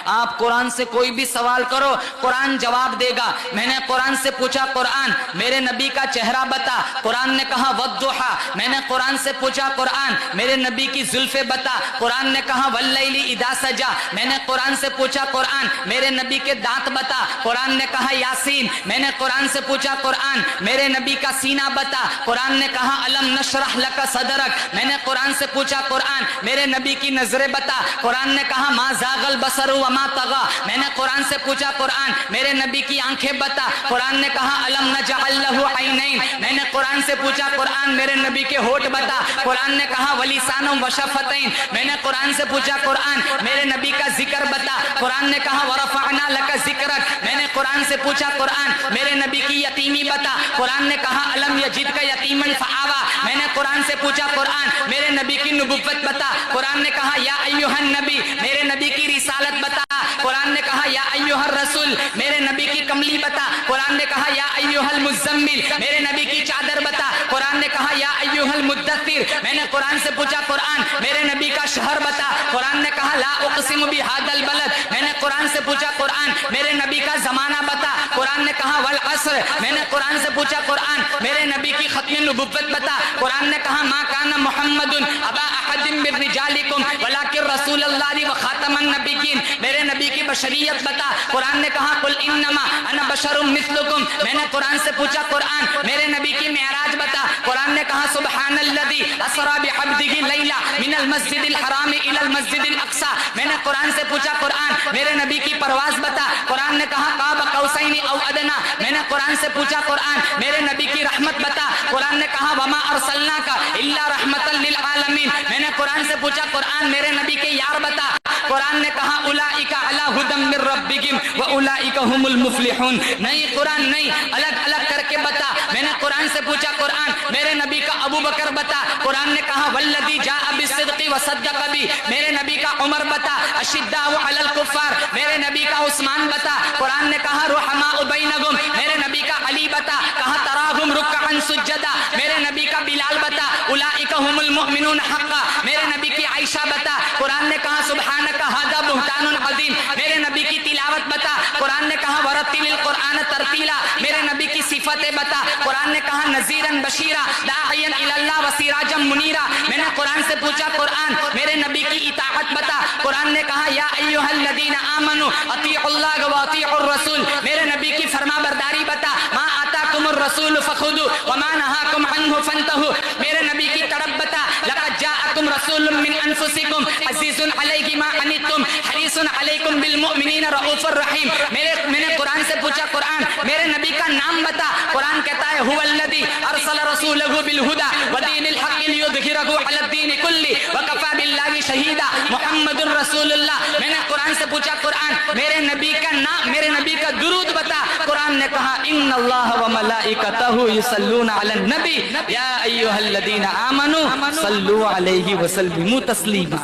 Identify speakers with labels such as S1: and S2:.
S1: آپ قرآن سے کوئی بھی سوال کرو قرآن جواب دے گا. میں نے قرآن سے پوچھا قرآن میرے نبی کا چہرہ بتا, قرآن نے کہا والضحیٰ. میں نے قرآن سے پوچھا قرآن میرے نبی کی زلفیں بتا, قرآن نے کہا واللیل اذا سجا. میں نے قرآن سے پوچھا قرآن میرے نبی کے دانت بتا, قرآن نے کہا یاسین. میں نے قرآن سے پوچھا قرآن میرے نبی کا سینہ بتا, قرآن نے کہا الم نشرح لک صدرک. میں نے قرآن سے پوچھا قرآن میرے نبی کی نظریں بتا, قرآن نے کہا ما زاغ البصر وما طغى. میں نے قرآن سے پوچھا قرآن میرے نبی کی آنکھیں بتا, قرآن نے کہا الم نجعل له عینین. میں نے قرآن سے پوچھا قرآن میرے نبی کے ہونٹ بتا, قرآن نے کہا ولسانا وشفتین. میں نے قرآن سے پوچھا قرآن میرے نبی کا ذکر بتا, قرآن نے کہا ورفعنا لک ذکرک. میں نے قرآن سے پوچھا قرآن میرے نبی کی یتیمی بتا, قرآن نے کہا الم یجدک یتیما فآوی. میں نے قرآن سے پوچھا قرآن میرے نبی کی نبوت بتا, قرآن نے کہا یا ایھا النبی. میرے نبی کی رسالت بتا, قرآن نے کہا یا ایھا الرسول. میرے نبی کی کملی بتا, قرآن نے کہا یا ایھا المزمل. میرے نبی کی چادر بتا, قرآن نے کہا یا ایھا المدثر. میں نے قرآن سے پوچھا قرآن میرے نبی کا شہر بتا, قرآن نے کہا لا اقسم بھذا البلد. میں نے قرآن سے پوچھا قرآن میرے نبی کا زمانہ بتا, قرآن نے کہا والعصر. میں نے قرآن سے پوچھا قرآن میرے نبی کی ختم نبوت بتا, قرآن نے کہا ما کان محمد ابا احد من رجالکم ولکن رسول اللہ وخاتم النبیین. میرے نبی کی بشریت بتا, قرآن نے کہا قل انما انا بشر مثلکم. میں نے قرآن سے پوچھا قرآن میرے نبی کی معراج بتا, قرآن نے کہا سبحان الذی اسری بعبدہ لیلا من المسجد الحرام الی المسجد الاقصی. میں نے قرآن سے پوچھا قرآن میرے نبی کی پرواز بتا, قرآن نے کہا قاب قوسین او ادنی. میں نے قرآن سے پوچھا قرآن میرے نبی کی رحمت بتا, قرآن نے کہا وما ارسلناک الا رحمتا للعالمین. میں نے قرآن سے پوچھا قرآن میرے نبی کے یار بتا, قرآن نے کہا اولئک علی ھدی من ربہم واولئک ھم المفلحون. نہیں قرآن نہیں, الگ الگ کر کے بتا. میں نے قرآن سے پوچھا قرآن میرے نبی کا ابو بکر بتا, قرآن نے کہا والذی جاء بالصدق وصدق بہ. میرے نبی کا عمر بتا, اشداء علی الکفار. میرے نبی کا عثمان بتا, قرآن نے کہا رحماء بینہم. میرے نبی کا علی بتا, کہا تراہم رکعا سجدا. میرے نبی کا بلال بتا, اولئک ھم المؤمنون حقا. میرے نبی کی عائشہ بتا, قرآن نے کہا سبحانک ھذا بہتان عظیم. میرے نبی کی تلاوت بتا, قرآن نے کہا ورتل القرآن ترتیلا. میرے نبی کی صفتیں بتا, قرآن نے کہا نذیرا بشیرا داعیا الی اللہ وسراجا منیرا. میں نے قرآن سے پوچھا قرآن میرے نبی کی اطاعت بتا, قرآن نے کہا یا ایھا الذین آمنوا اطیعوا اللہ واطیعوا الرسول. میرے نبی کی فرما برداری بتا, ما آتاکم الرسول فخذوا وما نہاکم عنہ فانتہوا. میرے نبی کی طرف بتا, لقد جاءکم رسول من انفسکم عزیز علیہ ما عنتم حریص علیکم بالمؤمنین رؤوف الرحیم. میں نے قرآن سے پوچھا قرآن میرے نبی کا نام بتا, قرآن کہتا ہے هو الذی ارسل رسولہ بالہدی ودین الحق لیظہرہ علی الدین کلہ وکفی باللہ شہیدا محمد رسول اللہ. میں نے قرآن سے پوچھا قرآن میرے نبی کا نام, میرے نبی کا درود بتا, قرآن نے کہا ان اللہ وملائکتہ یصلون علی النبی یا ایھا الذین آمنوا صلوا علیہ وسلموا تسلیما.